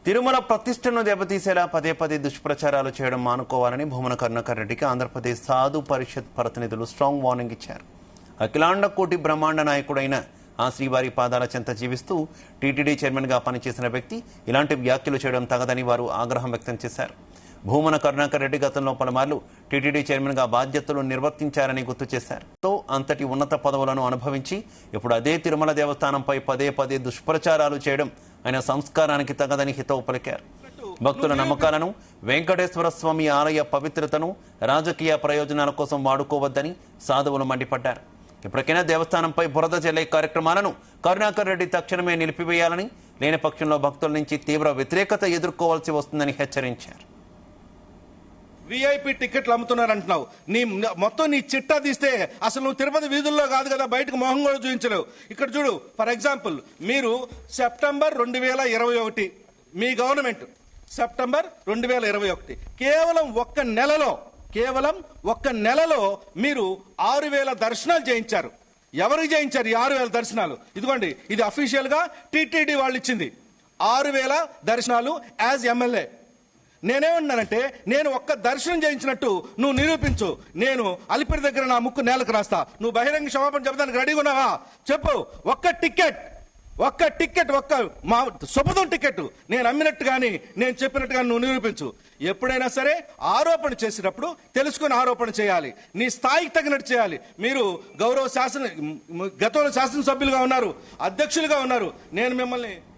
తిరుమల ప్రతిష్టను దెబ్బతీసేలా పదే పదే దుష్ప్రచారాలు చేయడం మానుకోవాలని భూమన కరుణాకర్ రెడ్డికి ఆంధ్రప్రదేశ్ సాధు పరిషత్ ప్రతినిధులు స్ట్రాంగ్ వార్నింగ్ ఇచ్చారు. అఖిలాండ కోటి బ్రహ్మాండ నాయకుడైన ఆ శ్రీవారి పాదాల చెంత జీవిస్తూ టీటీడీ చైర్మన్ గా పనిచేసిన వ్యక్తి ఇలాంటి వ్యాఖ్యలు చేయడం తగదని వారు ఆగ్రహం వ్యక్తం చేశారు. భూమన కరుణాకర్ రెడ్డి గతంలో పలుమార్లు టీటీడీ చైర్మన్ గా బాధ్యతలు నిర్వర్తించారని గుర్తు చేశారు. అంతటి ఉన్నత పదవులను అనుభవించి ఇప్పుడు అదే తిరుమల దేవస్థానంపై పదే పదే దుష్ప్రచారాలు చేయడం ఆయన సంస్కారానికి తగదని హితవు పలికారు. భక్తుల నమ్మకాలను, వెంకటేశ్వర స్వామి ఆలయ పవిత్రతను రాజకీయ ప్రయోజనాల కోసం వాడుకోవద్దని సాధువులు మండిపడ్డారు. ఇప్పటికైనా దేవస్థానంపై బురద జల్లే కార్యక్రమాలను కరుణాకర్ రెడ్డి తక్షణమే నిలిపివేయాలని, లేని పక్షంలో భక్తుల నుంచి తీవ్ర వ్యతిరేకత ఎదుర్కోవాల్సి వస్తుందని హెచ్చరించారు. విఐపి టికెట్లు అమ్ముతున్నారంటున్నావు. మొత్తం నీ చిట్టా తీస్తే అసలు నువ్వు తిరుపతి వీధుల్లో కాదు కదా, బయటకు మొహం కూడా చూపించలేవు. ఇక్కడ చూడు, ఫర్ ఎగ్జాంపుల్ మీరు సెప్టెంబర్ 2021 మీ గవర్నమెంట్ సెప్టెంబర్ 2021 కేవలం ఒక్క నెలలో మీరు 6,000 దర్శనాలు చేయించారు. ఎవరికి చేయించారు ఈ 6,000 దర్శనాలు? ఇదిగోండి, ఇది అఫీషియల్ గా టీటీడీ వాళ్ళు ఇచ్చింది. 6,000 దర్శనాలు యాజ్ ఎమ్మెల్యే. నేనేమన్నానంటే, నేను ఒక్క దర్శనం చేయించినట్టు నువ్వు నిరూపించు, నేను అలిపిరి దగ్గర నా ముక్కు నేలకు రాస్తా. నువ్వు బహిరంగ క్షమాపణ చెప్పడానికి రెడీగా ఉన్నావా? చెప్పు. ఒక్క టికెట్ మా శుభదం టికెట్ నేను అమ్మినట్టు కానీ నేను చెప్పినట్టు కానీ నువ్వు నిరూపించు. ఎప్పుడైనా సరే ఆరోపణ చేసేటప్పుడు తెలుసుకుని ఆరోపణ చేయాలి, నీ స్థాయికి తగినట్టు చేయాలి. మీరు గతంలో శాసనసభ్యులుగా ఉన్నారు, అధ్యక్షులుగా ఉన్నారు. నేను మిమ్మల్ని